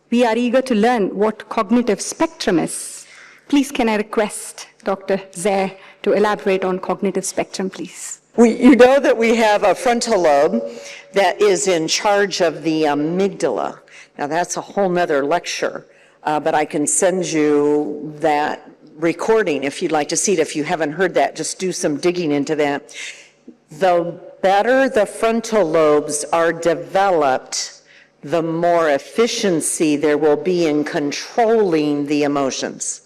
We are eager to learn what cognitive spectrum is. Please, can I request Dr. Zare to elaborate on cognitive spectrum, please? You know that we have a frontal lobe that is in charge of the amygdala. Now that's a whole nother lecture, but I can send you that recording if you'd like to see it. If you haven't heard that, just do some digging into that. The better the frontal lobes are developed, the more efficiency there will be in controlling the emotions.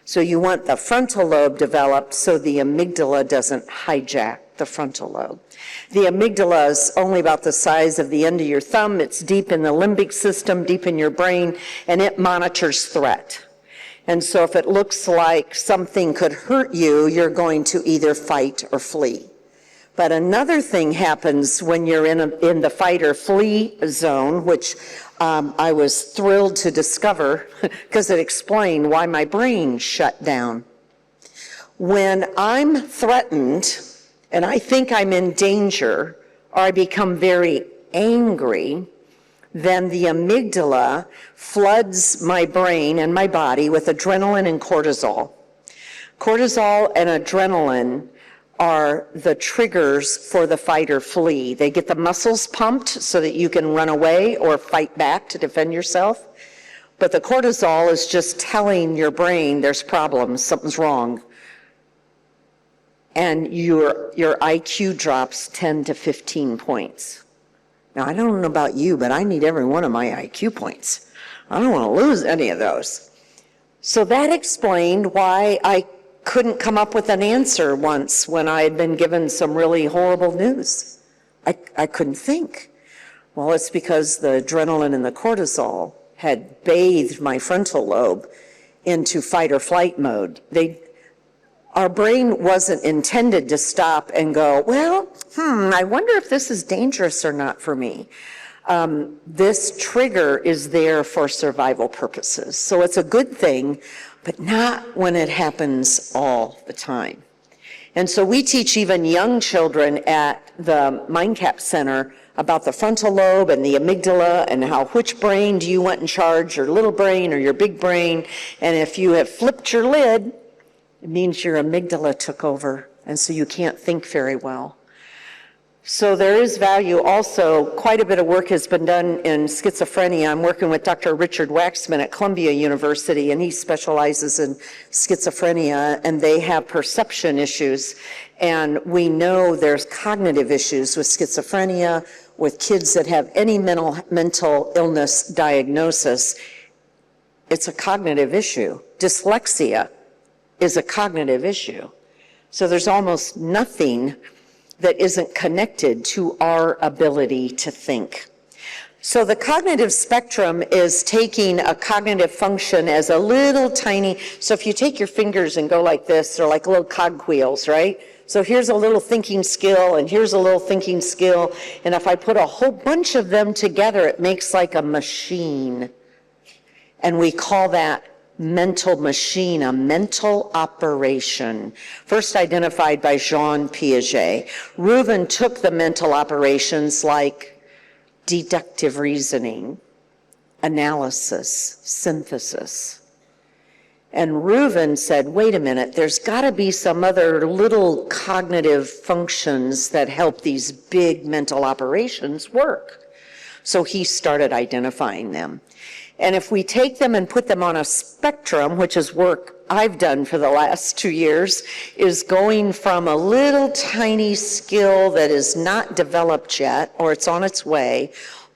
So you want the frontal lobe developed so the amygdala doesn't hijack the frontal lobe. The amygdala is only about the size of the end of your thumb. It's deep in the limbic system, deep in your brain, and it monitors threat. And so if it looks like something could hurt you, you're going to either fight or flee. But another thing happens when you're in the fight or flee zone, which I was thrilled to discover because it explained why my brain shut down. When I'm threatened and I think I'm in danger or I become very angry, then the amygdala floods my brain and my body with adrenaline and cortisol. Cortisol and adrenaline are the triggers for the fight or flee. They get the muscles pumped so that you can run away or fight back to defend yourself. But the cortisol is just telling your brain there's problems, something's wrong. And your IQ drops 10 to 15 points. Now, I don't know about you, but I need every one of my IQ points. I don't want to lose any of those. So that explained why I couldn't come up with an answer once when I had been given some really horrible news. I couldn't think. Well, it's because the adrenaline and the cortisol had bathed my frontal lobe into fight or flight mode. Our brain wasn't intended to stop and go, well, I wonder if this is dangerous or not for me. This trigger is there for survival purposes. So it's a good thing, but not when it happens all the time. And so we teach even young children at the MindCap Center about the frontal lobe and the amygdala and how which brain do you want in charge, your little brain or your big brain. And if you have flipped your lid, it means your amygdala took over, and so you can't think very well. So there is value. Also, quite a bit of work has been done in schizophrenia. I'm working with Dr. Richard Waxman at Columbia University, and he specializes in schizophrenia, and they have perception issues. And we know there's cognitive issues with schizophrenia, with kids that have any mental illness diagnosis. It's a cognitive issue. Dyslexia is a cognitive issue. So there's almost nothing that isn't connected to our ability to think. So the cognitive spectrum is taking a cognitive function as a little tiny, so if you take your fingers and go like this, they're like little cogwheels, right? So here's a little thinking skill, and here's a little thinking skill, and if I put a whole bunch of them together, it makes like a machine. And we call that mental machine, a mental operation, first identified by Jean Piaget. Reuven took the mental operations like deductive reasoning, analysis, synthesis. And Reuven said, wait a minute, there's got to be some other little cognitive functions that help these big mental operations work. So he started identifying them. And if we take them and put them on a spectrum, which is work I've done for the last 2 years, is going from a little tiny skill that is not developed yet, or it's on its way,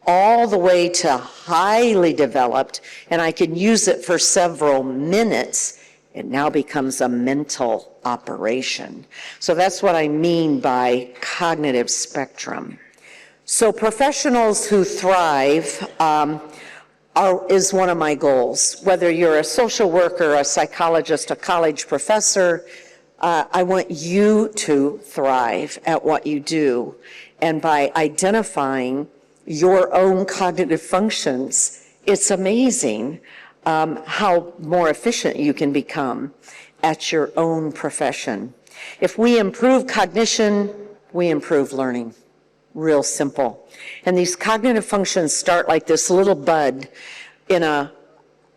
all the way to highly developed, and I can use it for several minutes, it now becomes a mental operation. So that's what I mean by cognitive spectrum. So professionals who thrive, is one of my goals. Whether you're a social worker, a psychologist, a college professor, I want you to thrive at what you do. And by identifying your own cognitive functions, it's amazing how more efficient you can become at your own profession. If we improve cognition, we improve learning. Real simple. And these cognitive functions start like this little bud in a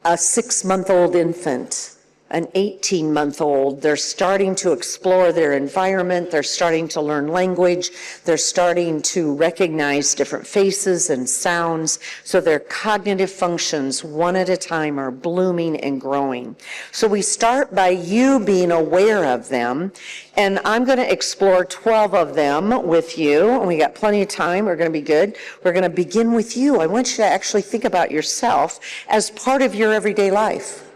6-month-old infant, an 18-month-old. They're starting to explore their environment. They're starting to learn language. They're starting to recognize different faces and sounds. So their cognitive functions, one at a time, are blooming and growing. So we start by you being aware of them. And I'm going to explore 12 of them with you. And we got plenty of time. We're going to be good. We're going to begin with you. I want you to actually think about yourself as part of your everyday life.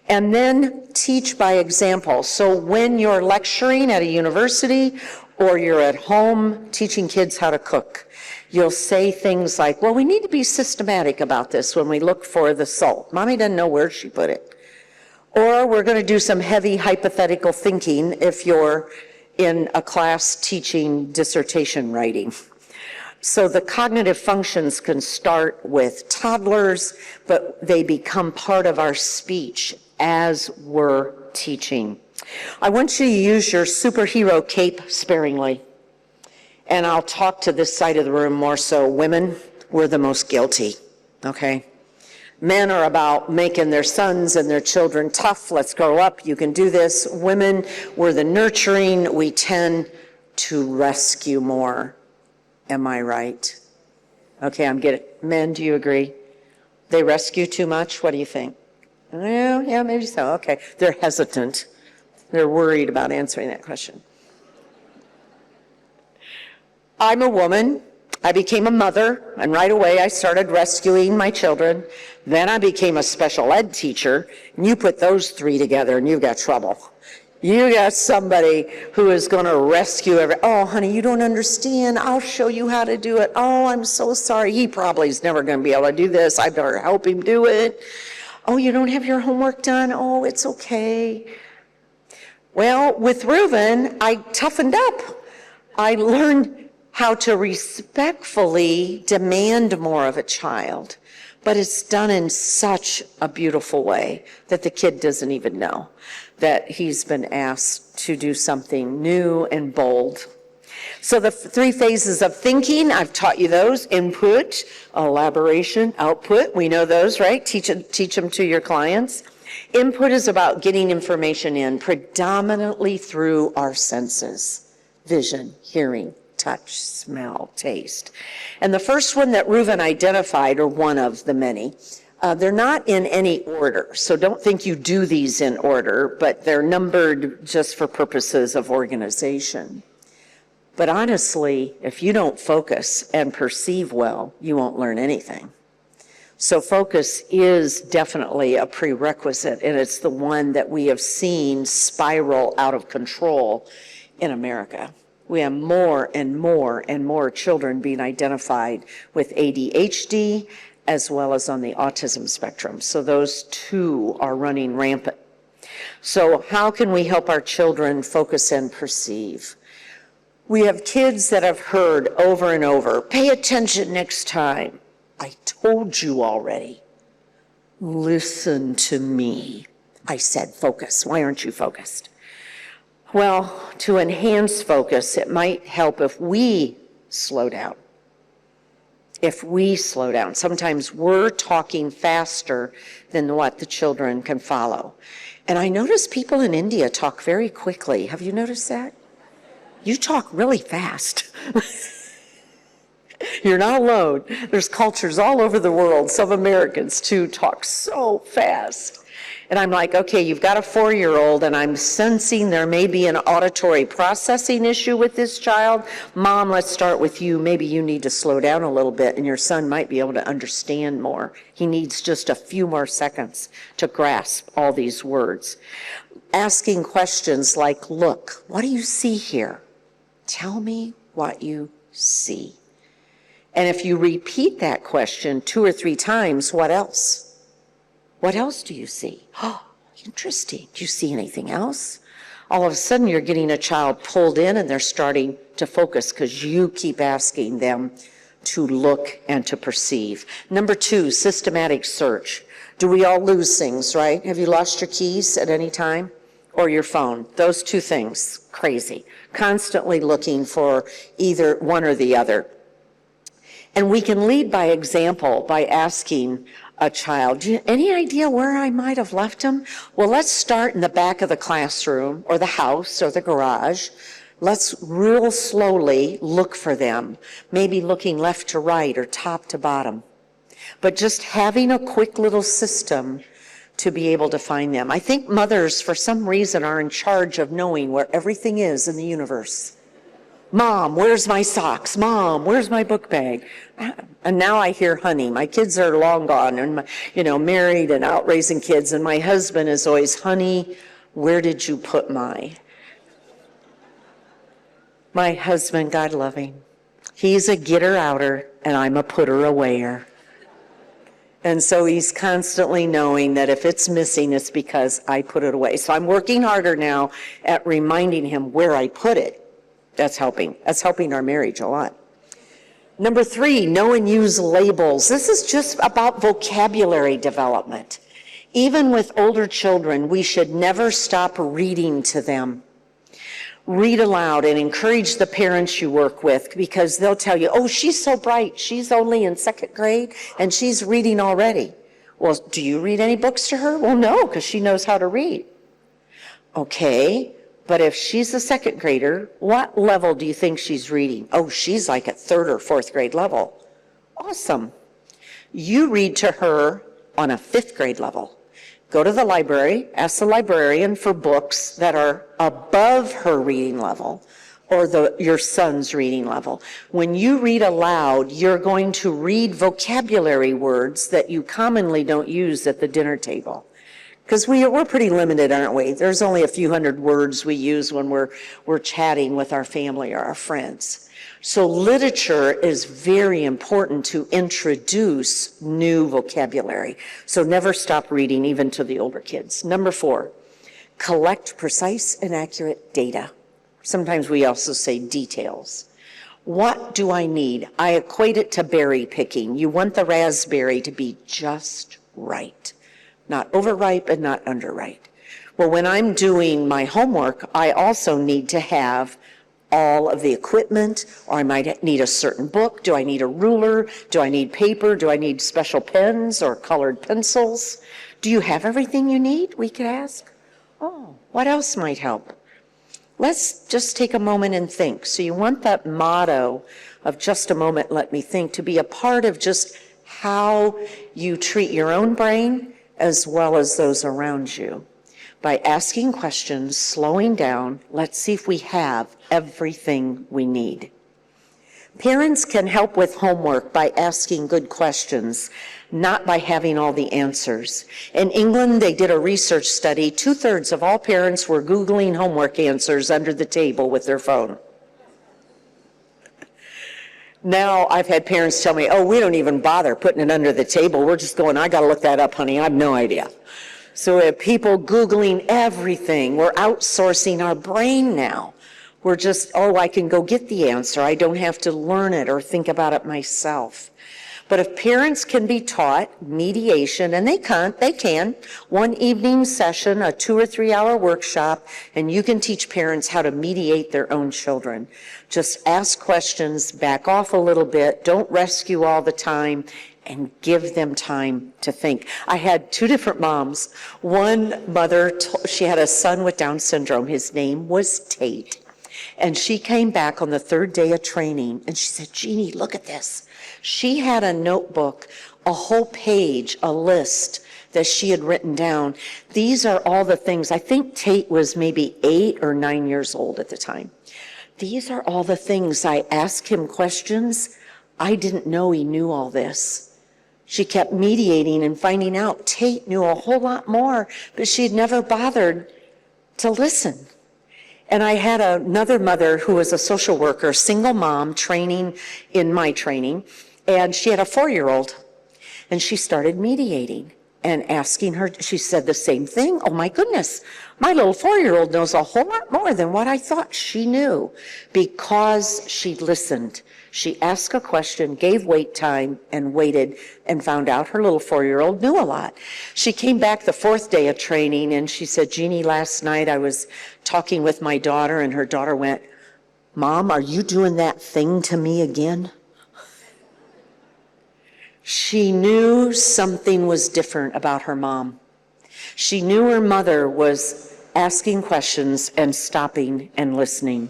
And then teach by example. So when you're lecturing at a university or you're at home teaching kids how to cook, you'll say things like, well, we need to be systematic about this when we look for the salt. Mommy doesn't know where she put it. Or we're going to do some heavy hypothetical thinking if you're in a class teaching dissertation writing. So the cognitive functions can start with toddlers, but they become part of our speech as we're teaching. I want you to use your superhero cape sparingly. And I'll talk to this side of the room more so. Women, we're the most guilty, okay? Men are about making their sons and their children tough. Let's grow up. You can do this. Women, we're the nurturing. We tend to rescue more. Am I right? Okay, I'm getting it. Men, do you agree? They rescue too much? What do you think? Well, yeah, maybe so. Okay. They're hesitant. They're worried about answering that question. I'm a woman. I became a mother, and right away I started rescuing my children. Then I became a special ed teacher, and you put those three together and you've got trouble. You got somebody who is going to rescue oh, honey, you don't understand. I'll show you how to do it. Oh, I'm so sorry. He probably is never going to be able to do this. I better help him do it. Oh, you don't have your homework done? Oh, it's okay. Well, with Reuben, I toughened up. I learned how to respectfully demand more of a child, but it's done in such a beautiful way that the kid doesn't even know that he's been asked to do something new and bold. So the 3 phases of thinking, I've taught you those: input, elaboration, output. We know those, right? Teach them to your clients. Input is about getting information in predominantly through our senses: vision, hearing, touch, smell, taste. And the first one that Reuven identified, or one of the many, they're not in any order. So don't think you do these in order, but they're numbered just for purposes of organization. But honestly, if you don't focus and perceive well, you won't learn anything. So focus is definitely a prerequisite, and it's the one that we have seen spiral out of control in America. We have more and more and more children being identified with ADHD as well as on the autism spectrum. So those two are running rampant. So how can we help our children focus and perceive? We have kids that have heard over and over, pay attention next time. I told you already. Listen to me. I said focus. Why aren't you focused? Well, to enhance focus, it might help if we slow down. If we slow down. Sometimes we're talking faster than what the children can follow. And I notice people in India talk very quickly. Have you noticed that? You talk really fast. You're not alone. There's cultures all over the world. Some Americans, too, talk so fast. And I'm like, okay, you've got a 4-year-old, and I'm sensing there may be an auditory processing issue with this child. Mom, let's start with you. Maybe you need to slow down a little bit, and your son might be able to understand more. He needs just a few more seconds to grasp all these words. Asking questions like, look, what do you see here? Tell me what you see. And if you repeat that question 2 or 3 times, what else? What else do you see? Oh, interesting. Do you see anything else? All of a sudden, you're getting a child pulled in and they're starting to focus because you keep asking them to look and to perceive. Number 2, systematic search. Do we all lose things, right? Have you lost your keys at any time? Or your phone? Those 2 things, crazy. Constantly looking for either one or the other. And we can lead by example by asking, a child. Any idea where I might have left them? Well, let's start in the back of the classroom or the house or the garage. Let's real slowly look for them, maybe looking left to right or top to bottom. But just having a quick little system to be able to find them. I think mothers, for some reason, are in charge of knowing where everything is in the universe. Mom, where's my socks? Mom, where's my book bag? And now I hear honey. My kids are long gone and, married and out raising kids. And my husband is always, honey, where did you put my husband, God love him. He's a getter-outer and I'm a putter-awayer. And so he's constantly knowing that if it's missing, it's because I put it away. So I'm working harder now at reminding him where I put it. That's helping. That's helping our marriage a lot. Number 3, know and use labels. This is just about vocabulary development. Even with older children, we should never stop reading to them. Read aloud and encourage the parents you work with because they'll tell you, oh, she's so bright. She's only in 2nd grade and she's reading already. Well, do you read any books to her? Well, no, because she knows how to read. Okay. But if she's a 2nd grader, what level do you think she's reading? Oh, she's like at 3rd or 4th grade level. Awesome. You read to her on a 5th grade level. Go to the library, ask the librarian for books that are above her reading level or your son's reading level. When you read aloud, you're going to read vocabulary words that you commonly don't use at the dinner table. Because we're pretty limited, aren't we? There's only a few hundred words we use when we're chatting with our family or our friends. So literature is very important to introduce new vocabulary. So never stop reading, even to the older kids. Number 4, collect precise and accurate data. Sometimes we also say details. What do I need? I equate it to berry picking. You want the raspberry to be just right. Not overripe and not underripe. Well, when I'm doing my homework, I also need to have all of the equipment, or I might need a certain book. Do I need a ruler? Do I need paper? Do I need special pens or colored pencils? Do you have everything you need? We could ask. Oh, what else might help? Let's just take a moment and think. So you want that motto of just a moment, let me think, to be a part of just how you treat your own brain as well as those around you. By asking questions, slowing down, let's see if we have everything we need. Parents can help with homework by asking good questions, not by having all the answers. In England, they did a research study. 2/3 of all parents were Googling homework answers under the table with their phone. Now I've had parents tell me, oh, we don't even bother putting it under the table. We're just going, I got to look that up, honey. I have no idea. So we have people Googling everything. We're outsourcing our brain now. We're just, oh, I can go get the answer. I don't have to learn it or think about it myself. But if parents can be taught mediation, and they can, one evening session, a 2 or 3 hour workshop, and you can teach parents how to mediate their own children. Just ask questions, back off a little bit, don't rescue all the time, and give them time to think. I had 2 different moms. One mother, she had a son with Down syndrome. His name was Tate. And she came back on the 3rd day of training, and she said, Jeannie, look at this. She had a notebook, a whole page, a list that she had written down. These are all the things. I think Tate was maybe 8 or 9 years old at the time. These are all the things. I asked him questions. I didn't know he knew all this. She kept mediating and finding out Tate knew a whole lot more, but she'd never bothered to listen. And I had another mother who was a social worker, single mom, training in my training, and she had a 4-year-old, and she started mediating and asking her. She said the same thing. Oh my goodness, my little 4-year-old knows a whole lot more than what I thought she knew, because she listened. She asked a question, gave wait time, and waited, and found out her little 4-year-old knew a lot. She came back the 4th day of training, and she said, Jeannie, last night I was talking with my daughter, and her daughter went, Mom, are you doing that thing to me again? She knew something was different about her mom. She knew her mother was asking questions and stopping and listening.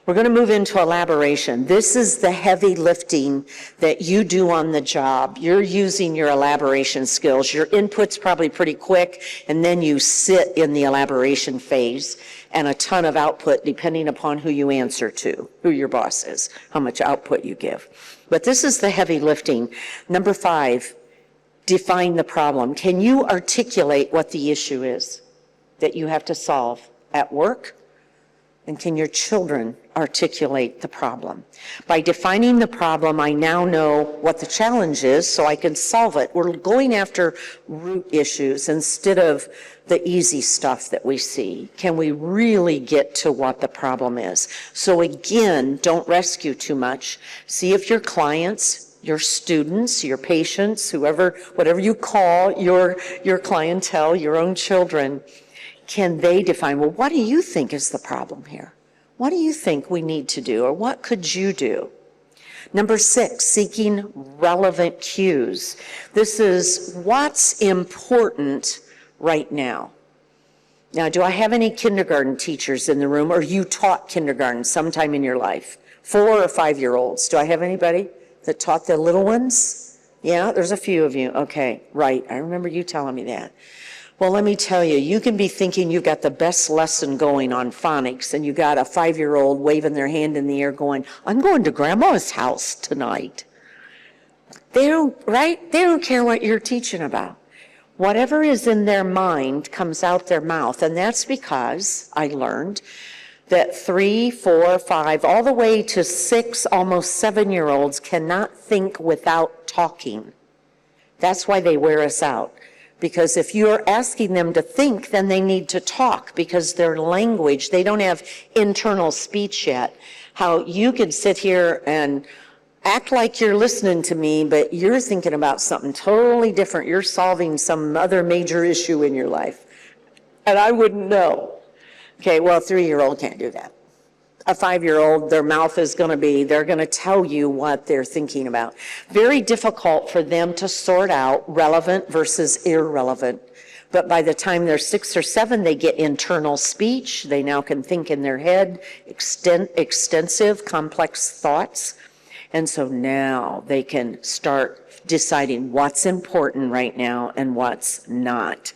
We're going to move into elaboration. This is the heavy lifting that you do on the job. You're using your elaboration skills. Your input's probably pretty quick, and then you sit in the elaboration phase, and a ton of output depending upon who you answer to, who your boss is, how much output you give. But this is the heavy lifting. Number 5, define the problem. Can you articulate what the issue is that you have to solve at work? And can your children articulate the problem? By defining the problem, I now know what the challenge is so I can solve it. We're going after root issues instead of the easy stuff that we see. Can we really get to what the problem is? So again, don't rescue too much. See if your clients, your students, your patients, whoever, whatever you call your clientele, your own children, can they define, well, what do you think is the problem here? What do you think we need to do, or what could you do? Number 6, seeking relevant cues. This is what's important right now. Now, do I have any kindergarten teachers in the room, or you taught kindergarten sometime in your life? 4 or 5-year-olds. Do I have anybody that taught the little ones? Yeah, there's a few of you. Okay, right. I remember you telling me that. Well, let me tell you, you can be thinking you've got the best lesson going on phonics, and you got a 5-year-old waving their hand in the air going, I'm going to grandma's house tonight. They don't, right? They don't care what you're teaching about. Whatever is in their mind comes out their mouth, and that's because I learned that 3, 4, 5, all the way to 6, almost 7-year-olds cannot think without talking. That's why they wear us out. Because if you're asking them to think, then they need to talk, because their language, they don't have internal speech yet. How you can sit here and act like you're listening to me, but you're thinking about something totally different. You're solving some other major issue in your life. And I wouldn't know. Okay, well, a 3-year-old can't do that. A 5-year-old, their mouth is going to be, they're going to tell you what they're thinking about. Very difficult for them to sort out relevant versus irrelevant. But by the time they're 6 or 7, they get internal speech. They now can think in their head, extensive, complex thoughts. And so now they can start deciding what's important right now and what's not.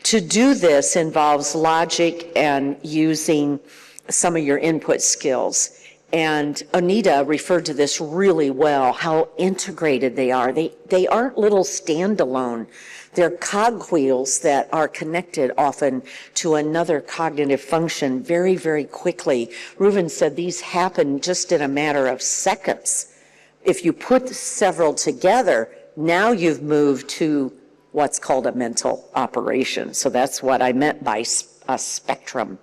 To do this involves logic and using some of your input skills. And Anita referred to this really well, how integrated they are. They aren't little standalone. They're cogwheels that are connected often to another cognitive function very, very quickly. Reuven said these happen just in a matter of seconds. If you put several together, now you've moved to what's called a mental operation. So that's what I meant by a spectrum.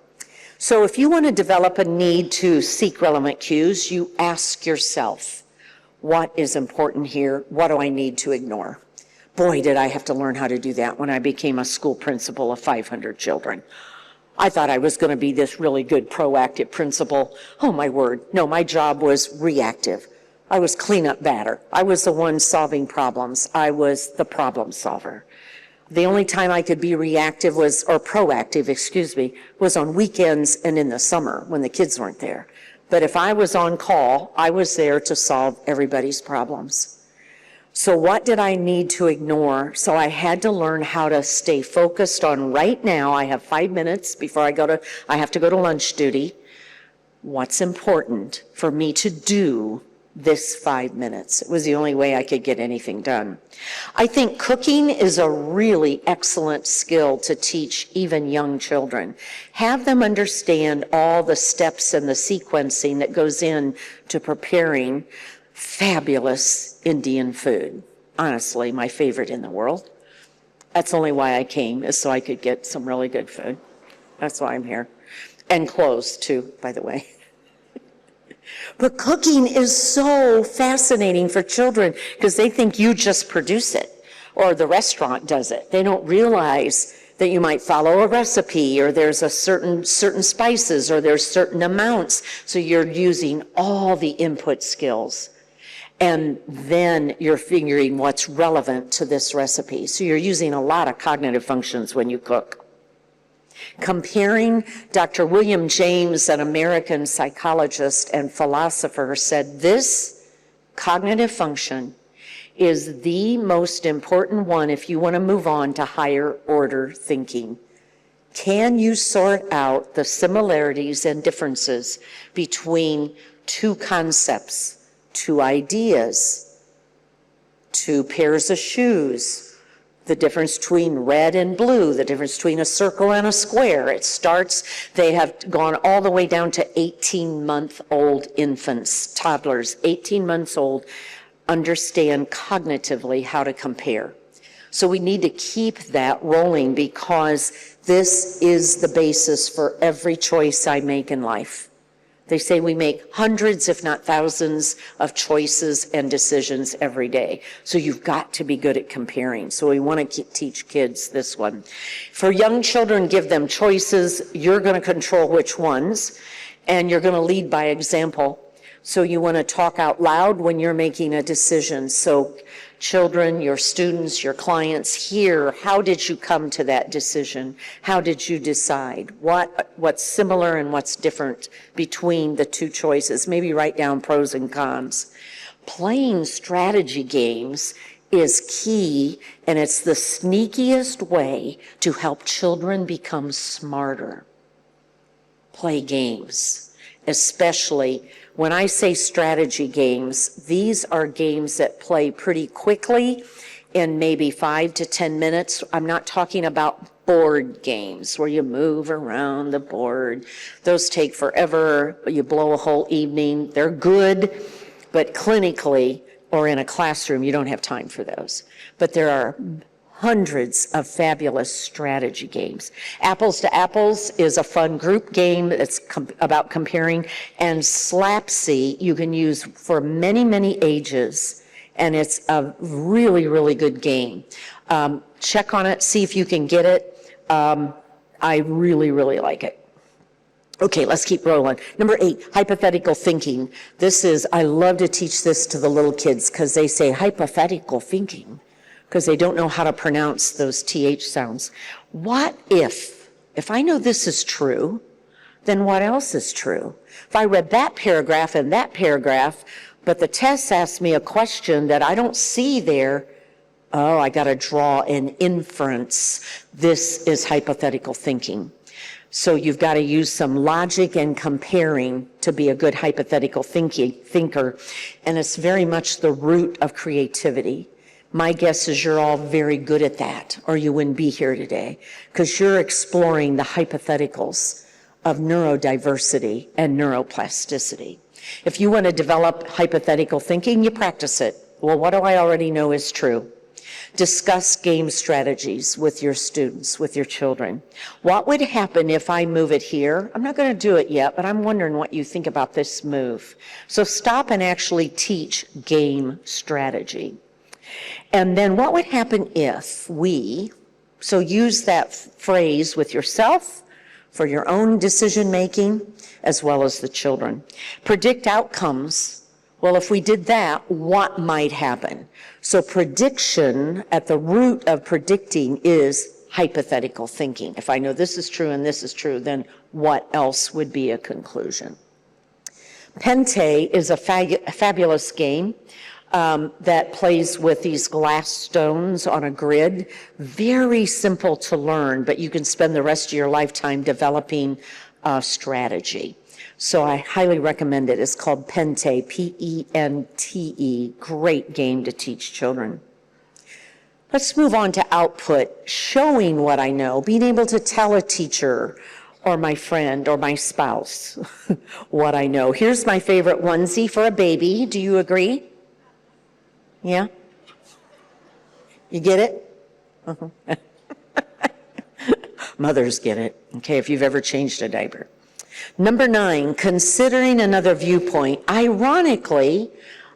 So if you want to develop a need to seek relevant cues, you ask yourself, what is important here? What do I need to ignore? Boy, did I have to learn how to do that when I became a school principal of 500 children. I thought I was going to be this really good proactive principal. Oh, my word. No, my job was reactive. I was cleanup batter. I was the one solving problems. I was the problem solver. The only time I could be reactive was, or proactive, was on weekends and in the summer when the kids weren't there. But if I was on call, I was there to solve everybody's problems. So what did I need to ignore? So I had to learn how to stay focused on right now. I have 5 minutes before I have to go to lunch duty. What's important for me to do this 5 minutes? It was the only way I could get anything done. I think cooking is a really excellent skill to teach even young children. Have them understand all the steps and the sequencing that goes in to preparing fabulous Indian food. Honestly, my favorite in the world. That's only why I came, is so I could get some really good food. That's why I'm here. And clothes too, by the way. But cooking is so fascinating for children because they think you just produce it or the restaurant does it. They don't realize that you might follow a recipe or there's a certain spices or there's certain amounts. So you're using all the input skills. And then you're figuring what's relevant to this recipe. So you're using a lot of cognitive functions when you cook. Comparing, Dr. William James, an American psychologist and philosopher, said this cognitive function is the most important one if you want to move on to higher order thinking. Can you sort out the similarities and differences between two concepts, two ideas, two pairs of shoes, the difference between red and blue, the difference between a circle and a square? It starts, they have gone all the way down to 18-month-old infants, toddlers, 18 months old, understand cognitively how to compare. So we need to keep that rolling because this is the basis for every choice I make in life. They say we make hundreds, if not thousands, of choices and decisions every day. So you've got to be good at comparing. So we want to teach kids this one. For young children, give them choices. You're going to control which ones, and you're going to lead by example. So you want to talk out loud when you're making a decision. So children, your students, your clients hear, how did you come to that decision? How did you decide? What's similar and what's different between the two choices? Maybe write down pros and cons. Playing strategy games is key, and it's the sneakiest way to help children become smarter. Play games, especially when I say strategy games, these are games that play pretty quickly in maybe 5 to 10 minutes. I'm not talking about board games where you move around the board. Those take forever. You blow a whole evening. They're good, but clinically or in a classroom, you don't have time for those. But there are hundreds of fabulous strategy games. Apples to Apples is a fun group game that's about comparing, and Slapsy you can use for many, many ages, and it's a really, really good game. Check on it, see if you can get it. I really, really like it. Okay, let's keep rolling. Number 8, hypothetical thinking. I love to teach this to the little kids because they say hypothetical thinking, because they don't know how to pronounce those TH sounds. What if I know this is true, then what else is true? If I read that paragraph and that paragraph, but the test asks me a question that I don't see there, oh, I got to draw an inference. This is hypothetical thinking. So you've got to use some logic and comparing to be a good hypothetical thinker, and it's very much the root of creativity. My guess is you're all very good at that, or you wouldn't be here today, because you're exploring the hypotheticals of neurodiversity and neuroplasticity. If you want to develop hypothetical thinking, you practice it. Well, what do I already know is true? Discuss game strategies with your students, with your children. What would happen if I move it here? I'm not going to do it yet, but I'm wondering what you think about this move. So stop and actually teach game strategy. And then what would happen if so use that phrase with yourself for your own decision making as well as the children. Predict outcomes. Well, if we did that, what might happen? So prediction, at the root of predicting, is hypothetical thinking. If I know this is true and this is true, then what else would be a conclusion? Pente is a fabulous game that plays with these glass stones on a grid. Very simple to learn, but you can spend the rest of your lifetime developing a strategy. So I highly recommend it. It's called Pente, P-E-N-T-E. Great game to teach children. Let's move on to output, showing what I know, being able to tell a teacher or my friend or my spouse what I know. Here's my favorite onesie for a baby. Do you agree? Yeah? You get it? Uh-huh. Mothers get it, okay, if you've ever changed a diaper. Number 9, considering another viewpoint. Ironically,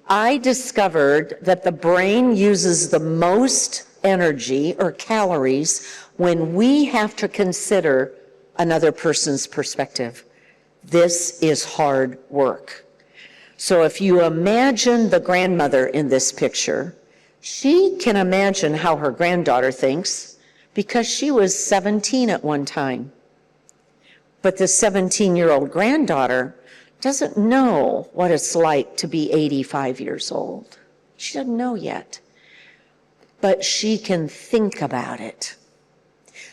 I discovered that the brain uses the most energy or calories when we have to consider another person's perspective. This is hard work. So if you imagine the grandmother in this picture, she can imagine how her granddaughter thinks because she was 17 at one time. But the 17-year-old granddaughter doesn't know what it's like to be 85 years old. She doesn't know yet. But she can think about it.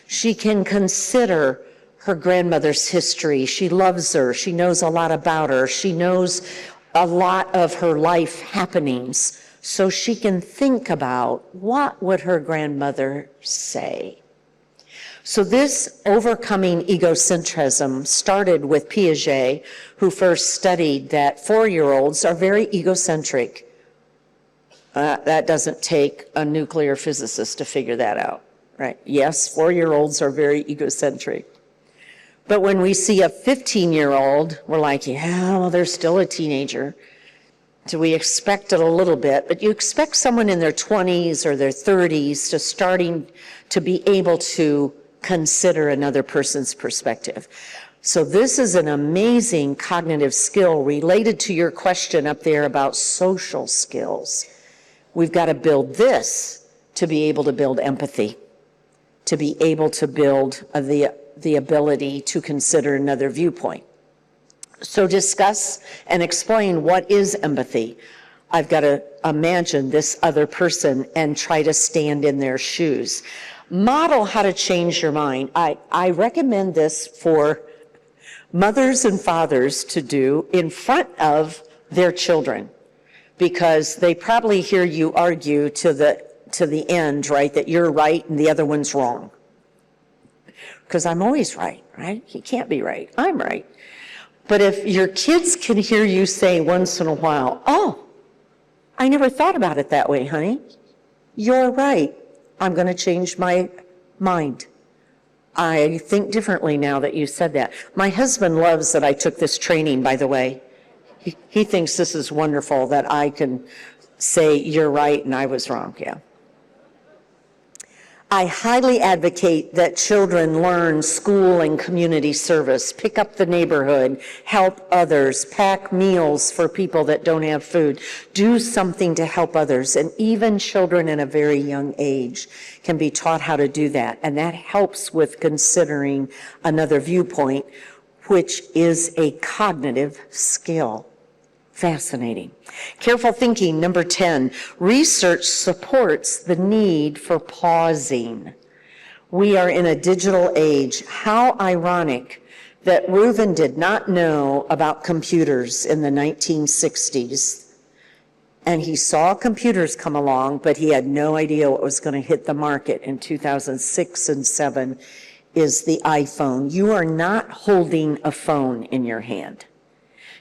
She can consider her grandmother's history. She loves her. She knows a lot about her. She knows a lot of her life happenings. So she can think about what would her grandmother say. So this overcoming egocentrism started with Piaget, who first studied that 4-year-olds are very egocentric. That doesn't take a nuclear physicist to figure that out, right? Yes, 4-year-olds are very egocentric. But when we see a 15-year-old, we're like, yeah, well, they're still a teenager. So we expect it a little bit, but you expect someone in their 20s or their 30s to starting to be able to consider another person's perspective. So this is an amazing cognitive skill related to your question up there about social skills. We've got to build this to be able to build empathy, to be able to build the ability to consider another viewpoint. So discuss and explain what is empathy. I've got to imagine this other person and try to stand in their shoes. Model how to change your mind. I recommend this for mothers and fathers to do in front of their children, because they probably hear you argue to the end, right, that you're right and the other one's wrong. Because I'm always right, right? He can't be right. I'm right. But if your kids can hear you say once in a while, oh, I never thought about it that way, honey. You're right. I'm going to change my mind. I think differently now that you said that. My husband loves that I took this training, by the way. He thinks this is wonderful that I can say you're right and I was wrong, yeah. I highly advocate that children learn school and community service, pick up the neighborhood, help others, pack meals for people that don't have food, do something to help others. And even children in a very young age can be taught how to do that. And that helps with considering another viewpoint, which is a cognitive skill. Fascinating. Careful thinking, number 10. Research supports the need for pausing. We are in a digital age. How ironic that Reuven did not know about computers in the 1960s. And he saw computers come along, but he had no idea what was going to hit the market in 2006 and 7 is the iPhone. You are not holding a phone in your hand.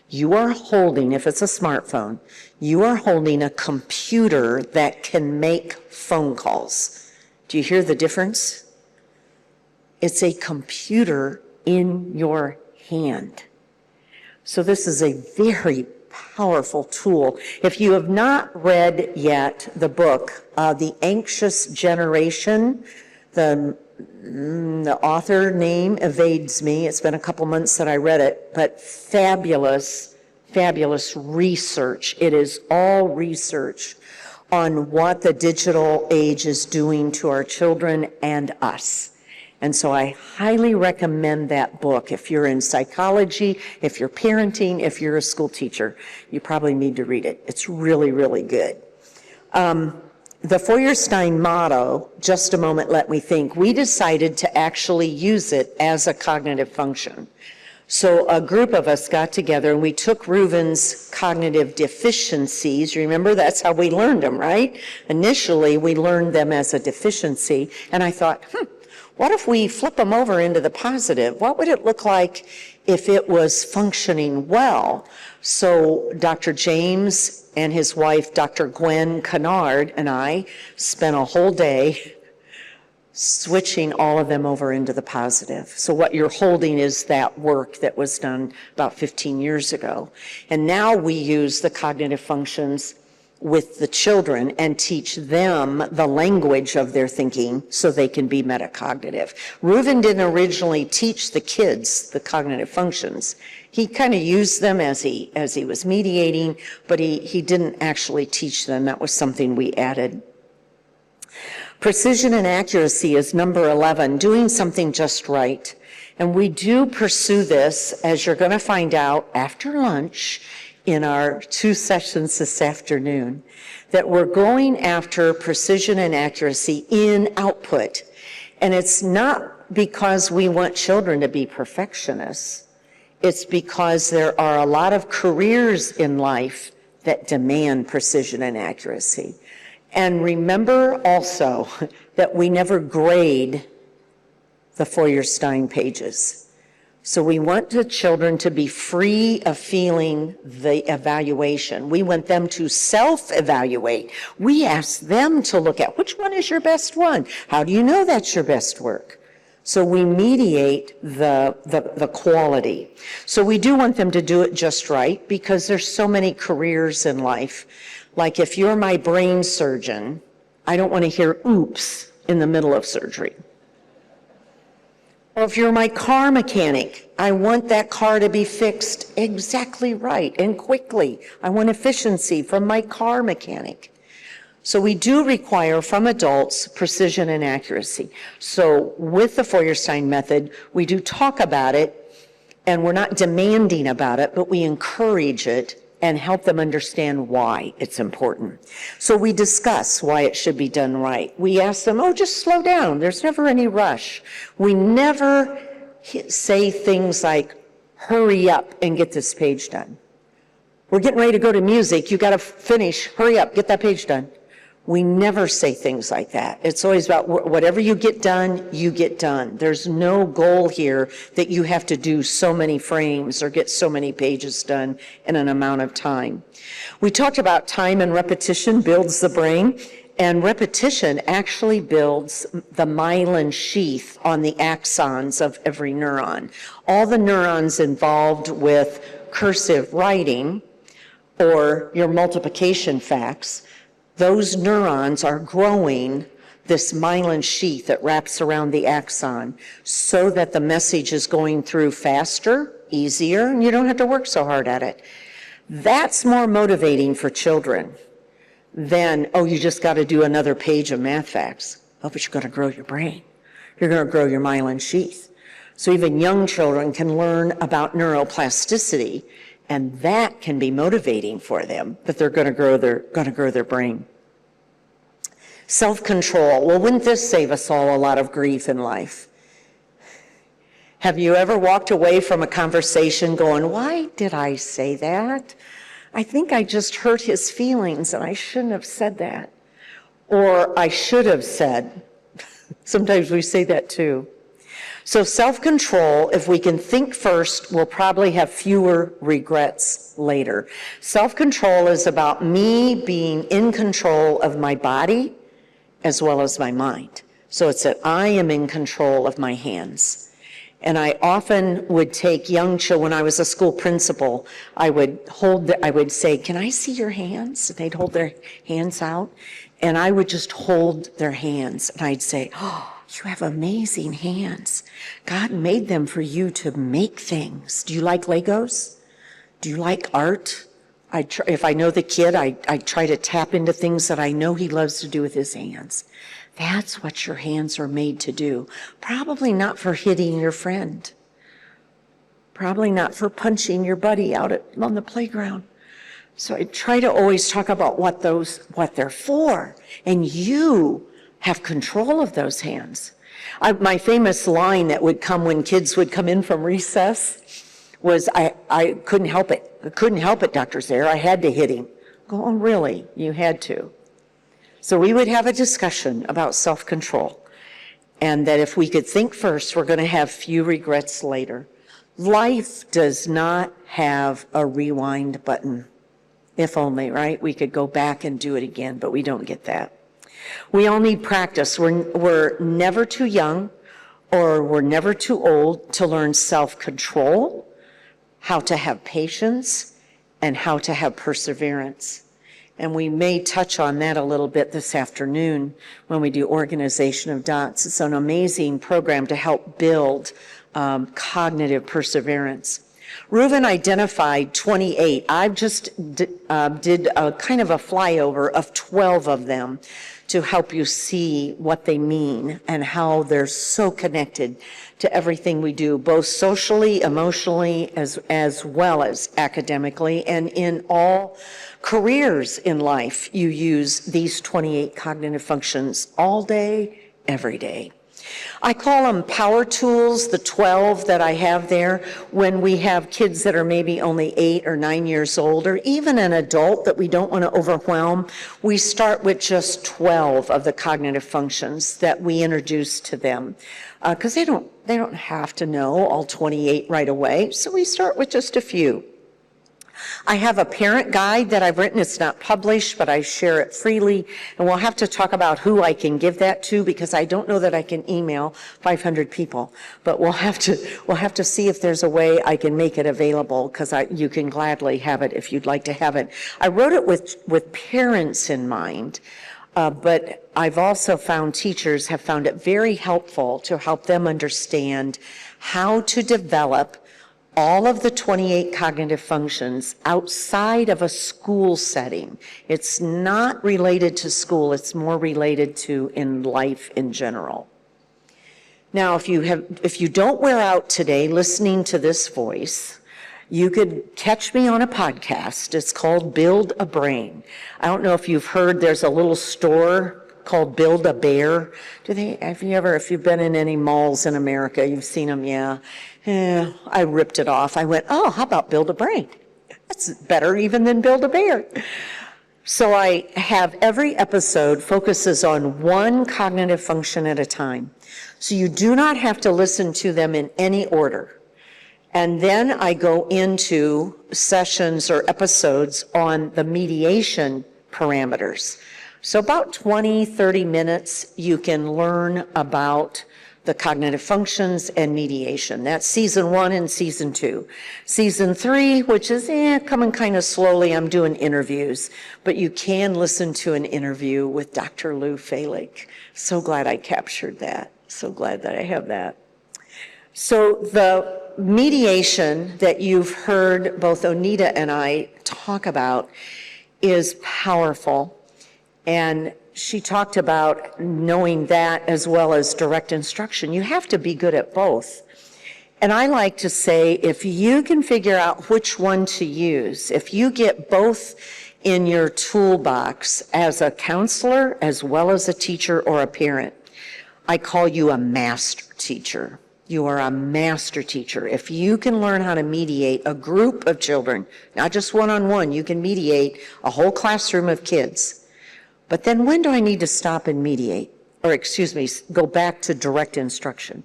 You are holding, if it's a smartphone, you are holding a computer that can make phone calls. Do you hear the difference? It's a computer in your hand. So this is a very powerful tool. If you have not read yet the book, The Anxious Generation, the author name evades me. It's been a couple months that I read it, but fabulous, fabulous research. It is all research on what the digital age is doing to our children and us. And so I highly recommend that book. If you're in psychology, if you're parenting, if you're a school teacher, you probably need to read it. It's really, really good. The Feuerstein motto, just a moment, let me think, we decided to actually use it as a cognitive function. So a group of us got together and we took Reuven's cognitive deficiencies. Remember, that's how we learned them, right? Initially, we learned them as a deficiency. And I thought, what if we flip them over into the positive? What would it look like if it was functioning well? So Dr. James and his wife, Dr. Gwen Kennard, and I spent a whole day switching all of them over into the positive. So what you're holding is that work that was done about 15 years ago. And now we use the cognitive functions with the children and teach them the language of their thinking so they can be metacognitive. Reuven didn't originally teach the kids the cognitive functions. He kind of used them as he was mediating, but he didn't actually teach them. That was something we added. Precision and accuracy is number 11, doing something just right. And we do pursue this, as you're going to find out after lunch in our 2 sessions this afternoon, that we're going after precision and accuracy in output. And it's not because we want children to be perfectionists. It's because there are a lot of careers in life that demand precision and accuracy. And remember also that we never grade the Feuerstein pages. So we want the children to be free of feeling the evaluation. We want them to self-evaluate. We ask them to look at which one is your best one. How do you know that's your best work? So we mediate the quality. So we do want them to do it just right because there's so many careers in life. Like if you're my brain surgeon, I don't want to hear oops in the middle of surgery. Or if you're my car mechanic, I want that car to be fixed exactly right and quickly. I want efficiency from my car mechanic. So we do require from adults precision and accuracy. So with the Feuerstein method, we do talk about it, and we're not demanding about it, but we encourage it and help them understand why it's important. So we discuss why it should be done right. We ask them, oh, just slow down. There's never any rush. We never say things like, hurry up and get this page done. We're getting ready to go to music. You got to finish. Hurry up, get that page done. We never say things like that. It's always about whatever you get done, you get done. There's no goal here that you have to do so many frames or get so many pages done in an amount of time. We talked about time and repetition builds the brain, and repetition actually builds the myelin sheath on the axons of every neuron. All the neurons involved with cursive writing or your multiplication facts, those neurons are growing this myelin sheath that wraps around the axon so that the message is going through faster, easier, and you don't have to work so hard at it. That's more motivating for children than, oh, you just got to do another page of math facts. Oh, but you're going to grow your brain. You're going to grow your myelin sheath. So even young children can learn about neuroplasticity, and that can be motivating for them, that they're going to grow their brain. Self-control. Well, wouldn't this save us all a lot of grief in life? Have you ever walked away from a conversation going, why did I say that? I think I just hurt his feelings and I shouldn't have said that. Or I should have said. Sometimes we say that too. So self-control, if we can think first, we'll probably have fewer regrets later. Self-control is about me being in control of my body as well as my mind. So it's that I am in control of my hands. And I often would take young children, when I was a school principal, I would say, can I see your hands? And they'd hold their hands out, and I would just hold their hands, and I'd say, oh, you have amazing hands. God made them for you to make things. Do you like Legos? Do you like art? If I know the kid, I try to tap into things that I know he loves to do with his hands. That's what your hands are made to do. Probably not for hitting your friend. Probably not for punching your buddy out on the playground. So I try to always talk about what they're for. And you have control of those hands. My famous line that would come when kids would come in from recess was, I couldn't help it. I couldn't help it, Dr. Zare. I had to hit him. Go, oh, really? You had to. So we would have a discussion about self-control, and that if we could think first, we're going to have few regrets later. Life does not have a rewind button. If only, right? We could go back and do it again, but we don't get that. We all need practice. We're never too young or we're never too old to learn self-control, how to have patience, and how to have perseverance. And we may touch on that a little bit this afternoon when we do organization of dots. It's an amazing program to help build cognitive perseverance. Reuven identified 28. I've just did a kind of a flyover of 12 of them to help you see what they mean and how they're so connected to everything we do, both socially, emotionally, as well as academically, and in all careers in life. You use these 28 cognitive functions all day, every day. I call them power tools, the 12 that I have there. When we have kids that are maybe only 8 or 9 years old, or even an adult that we don't want to overwhelm, we start with just 12 of the cognitive functions that we introduce to them. Because they don't have to know all 28 right away, so we start with just a few. I have a parent guide that I've written. It's not published, but I share it freely. And we'll have to talk about who I can give that to, because I don't know that I can email 500 people. But we'll have to see if there's a way I can make it available, because you can gladly have it if you'd like to have it. I wrote it with parents in mind. But I've also found teachers have found it very helpful to help them understand how to develop all of the 28 cognitive functions outside of a school setting. It's not related to school, it's more related to in life in general. Now, if you don't wear out today listening to this voice, you could catch me on a podcast. It's called Build a Brain. I don't know if you've heard, there's a little store called Build a Bear. If you've been in any malls in America, you've seen them, yeah. I ripped it off. I went, oh, how about Build a Brain? That's better even than Build a Bear. So I have every episode focuses on one cognitive function at a time. So you do not have to listen to them in any order. And then I go into sessions or episodes on the mediation parameters. So about 20, 30 minutes, you can learn about the cognitive functions and mediation. That's season 1 and season 2. Season 3, which is coming kind of slowly, I'm doing interviews, but you can listen to an interview with Dr. Lou Falik. So glad I captured that. So glad that I have that. So the mediation that you've heard both Onita and I talk about is powerful. And she talked about knowing that as well as direct instruction. You have to be good at both. And I like to say, if you can figure out which one to use, if you get both in your toolbox as a counselor as well as a teacher or a parent, I call you a master teacher. You are a master teacher. If you can learn how to mediate a group of children, not just one-on-one, you can mediate a whole classroom of kids. But then when do I need to stop and mediate? Or go back to direct instruction.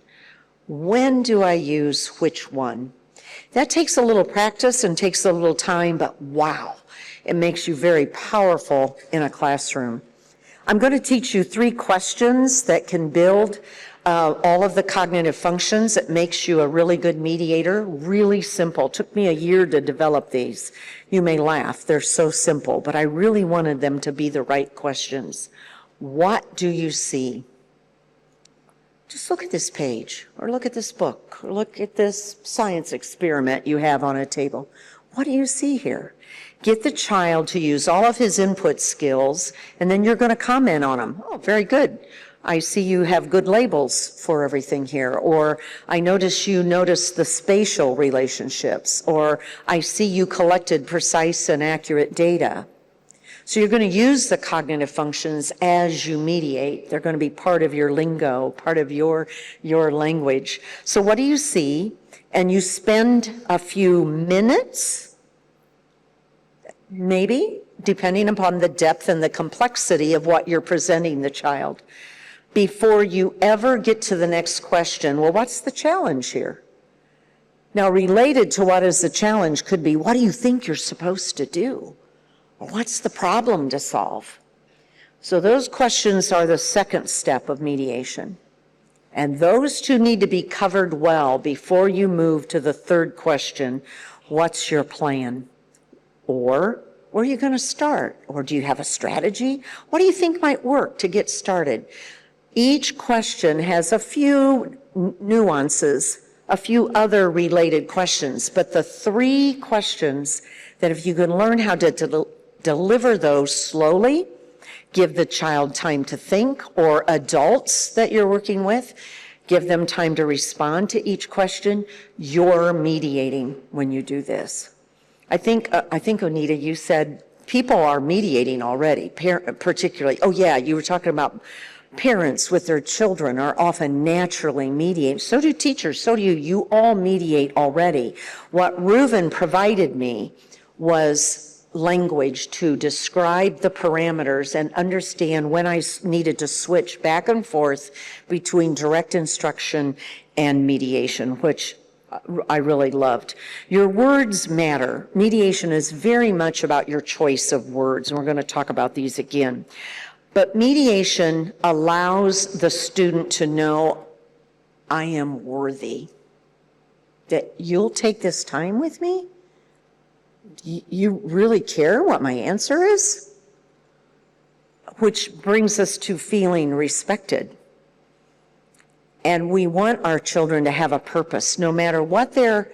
When do I use which one? That takes a little practice and takes a little time, but wow, it makes you very powerful in a classroom. I'm going to teach you 3 questions that can build all of the cognitive functions. It makes you a really good mediator. Really simple. Took me a year to develop these. You may laugh, they're so simple, but I really wanted them to be the right questions. What do you see? Just look at this page, or look at this book, or look at this science experiment you have on a table. What do you see here? Get the child to use all of his input skills, and then you're going to comment on them. Oh, very good. I see you have good labels for everything here. Or I notice you notice the spatial relationships. Or I see you collected precise and accurate data. So you're going to use the cognitive functions as you mediate. They're going to be part of your lingo, part of your language. So what do you see? And you spend a few minutes, maybe, depending upon the depth and the complexity of what you're presenting the child, before you ever get to the next question. Well, what's the challenge here? Now, related to what is the challenge could be, what do you think you're supposed to do? Or what's the problem to solve? So those questions are the second step of mediation. And those 2 need to be covered well before you move to the third question, what's your plan? Or Where are you going to start? Or do you have a strategy? What do you think might work to get started? Each question has a few nuances, a few other related questions, but the three questions that if you can learn how to deliver those slowly, give the child time to think, or adults that you're working with, give them time to respond to each question, you're mediating when you do this. I think, Anita, you said people are mediating already, particularly, oh yeah, you were talking about parents with their children are often naturally mediating. So do teachers, so do you. You all mediate already. What Reuven provided me was language to describe the parameters and understand when I needed to switch back and forth between direct instruction and mediation, which I really loved. Your words matter. Mediation is very much about your choice of words, and we're going to talk about these again. But mediation allows the student to know, I am worthy, that you'll take this time with me? You really care what my answer is? Which brings us to feeling respected. And we want our children to have a purpose, no matter what their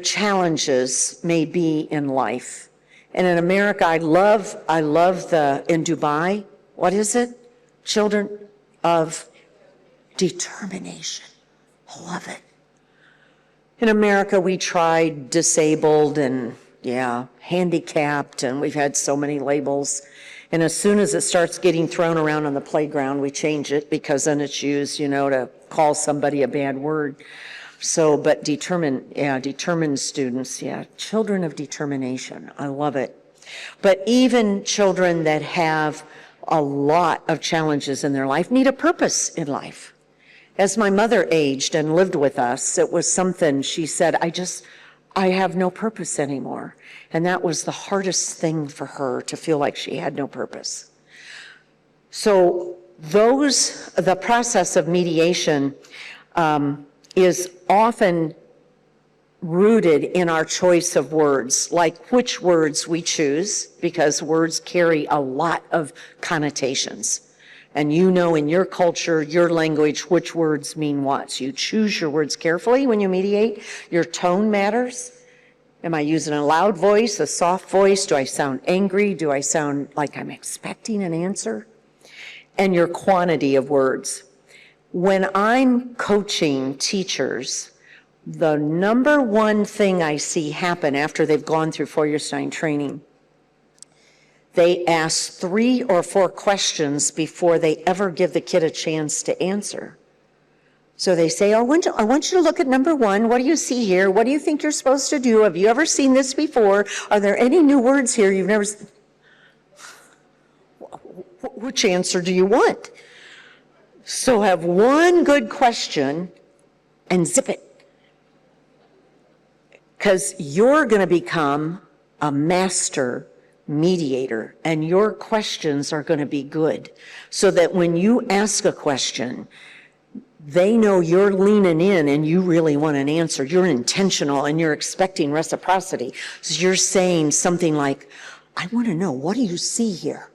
challenges may be in life. And in America, I love in Dubai, what is it? Children of determination. I love it. In America, we tried disabled and, handicapped, and we've had so many labels. And as soon as it starts getting thrown around on the playground, we change it because then it's used, to call somebody a bad word. So, but determined students, children of determination. I love it. But even children that have a lot of challenges in their life need a purpose in life. As my mother aged and lived with us, it was something she said, I have no purpose anymore. And that was the hardest thing for her, to feel like she had no purpose. So the process of mediation is often rooted in our choice of words, like which words we choose, because words carry a lot of connotations. And in your culture, your language, which words mean what. So you choose your words carefully when you mediate. Your tone matters. Am I using a loud voice, a soft voice? Do I sound angry? Do I sound like I'm expecting an answer? And your quantity of words. When I'm coaching teachers, the number one thing I see happen after they've gone through Feuerstein training, they ask 3 or 4 questions before they ever give the kid a chance to answer. So they say, I want you to look at number 1. What do you see here? What do you think you're supposed to do? Have you ever seen this before? Are there any new words here you've never seen? Which answer do you want? So have one good question and zip it. Because you're going to become a master mediator, and your questions are going to be good, so that when you ask a question, they know you're leaning in and you really want an answer. You're intentional and you're expecting reciprocity. So you're saying something like, I want to know, what do you see here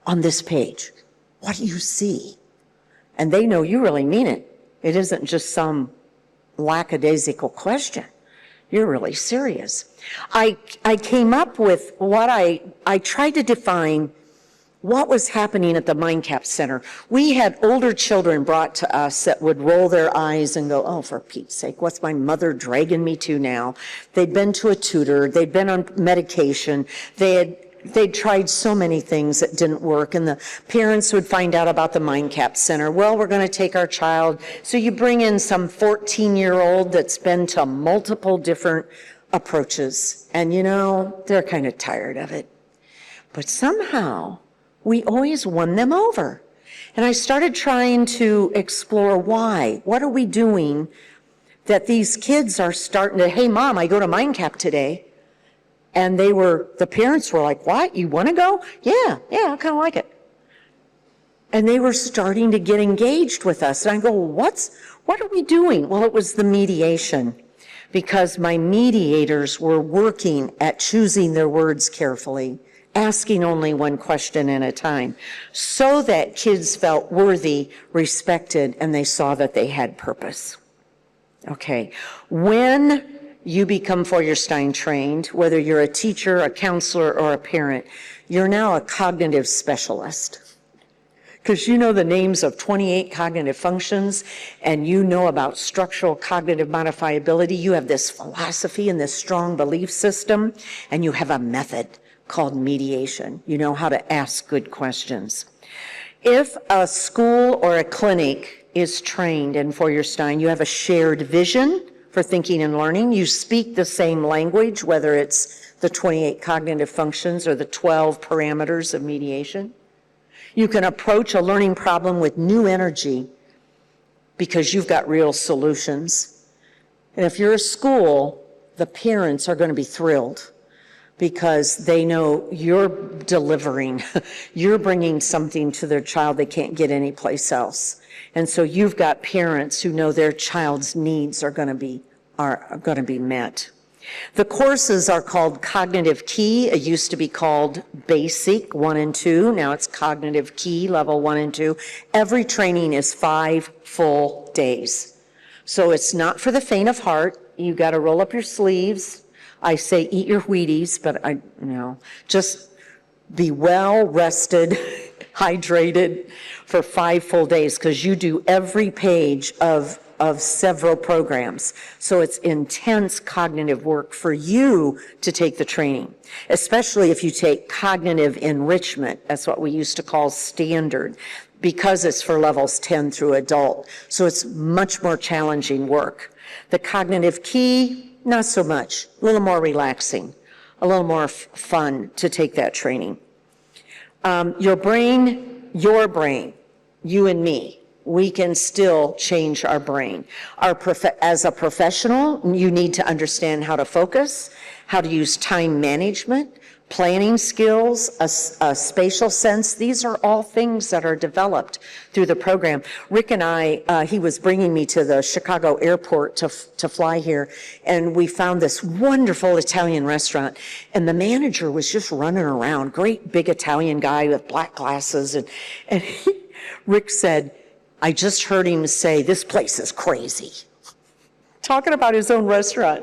on this page? What do you see? And they know you really mean it. It isn't just some lackadaisical question. You're really serious. I came up with what I tried to define what was happening at the MindCap Center. We had older children brought to us that would roll their eyes and go, oh, for Pete's sake, what's my mother dragging me to now? They'd been to a tutor, they'd been on medication, they'd tried so many things that didn't work, and the parents would find out about the MindCap Center. Well, we're going to take our child. So you bring in some 14-year-old that's been to multiple different approaches, and they're kind of tired of it. But somehow, we always won them over. And I started trying to explore why. What are we doing that these kids are starting to, hey, Mom, I go to MindCap today. And the parents were like, what? You want to go? Yeah, I kind of like it. And they were starting to get engaged with us. And I go, what are we doing? Well, it was the mediation, because my mediators were working at choosing their words carefully, asking only one question at a time, so that kids felt worthy, respected, and they saw that they had purpose. Okay, when you become Feuerstein trained, whether you're a teacher, a counselor, or a parent, you're now a cognitive specialist. Because you know the names of 28 cognitive functions, and you know about structural cognitive modifiability. You have this philosophy and this strong belief system, and you have a method called mediation. You know how to ask good questions. If a school or a clinic is trained in Feuerstein, you have a shared vision for thinking and learning. You speak the same language, whether it's the 28 cognitive functions or the 12 parameters of mediation. You can approach a learning problem with new energy because you've got real solutions. And if you're a school, the parents are going to be thrilled because they know you're delivering, you're bringing something to their child they can't get anyplace else. And so you've got parents who know their child's needs are going to be met. The courses are called Cognitive Key. It used to be called Basic 1 and 2. Now it's Cognitive Key, level 1 and 2. Every training is 5 full days. So it's not for the faint of heart. You got to roll up your sleeves. I say eat your Wheaties, but just be well rested, hydrated for 5 full days, because you do every page of several programs. So it's intense cognitive work for you to take the training, especially if you take cognitive enrichment. That's what we used to call standard, because it's for levels 10 through adult. So it's much more challenging work. The cognitive key, not so much, a little more relaxing, a little more fun to take that training. Your brain, you and me, we can still change our brain. As a professional, you need to understand how to focus, how to use time management, planning skills, a spatial sense. These are all things that are developed through the program. Rick and I, he was bringing me to the Chicago airport to fly here, and we found this wonderful Italian restaurant, and the manager was just running around, great big Italian guy with black glasses, and Rick said, I just heard him say, this place is crazy, talking about his own restaurant.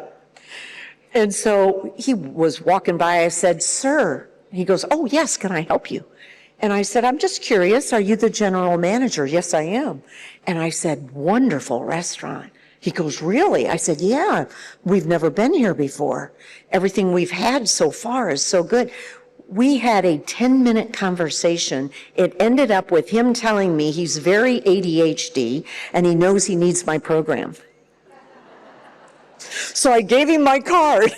And so he was walking by, I said, sir, he goes, oh yes, can I help you? And I said, I'm just curious, are you the general manager? Yes, I am. And I said, wonderful restaurant. He goes, really? I said, yeah, we've never been here before. Everything we've had so far is so good. We had a 10-minute conversation. It ended up with him telling me he's very ADHD and he knows he needs my program. So I gave him my card.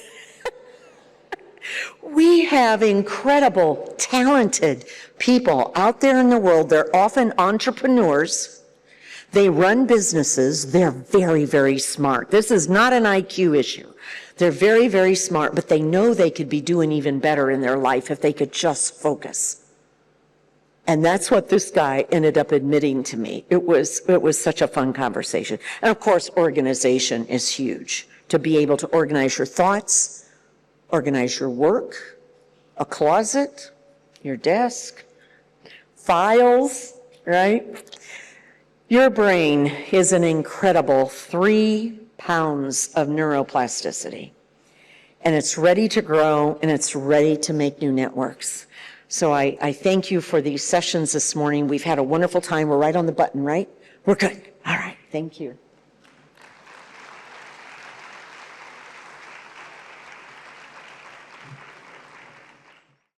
We have incredible, talented people out there in the world. They're often entrepreneurs. They run businesses. They're very, very smart. This is not an IQ issue. They're very, very smart, but they know they could be doing even better in their life if they could just focus. And that's what this guy ended up admitting to me. It was such a fun conversation. And of course, organization is huge. To be able to organize your thoughts, organize your work, a closet, your desk, files, right? Your brain is an incredible 3 pounds of neuroplasticity. And it's ready to grow, and it's ready to make new networks. So I thank you for these sessions this morning. We've had a wonderful time. We're right on the button, right? We're good. All right. Thank you.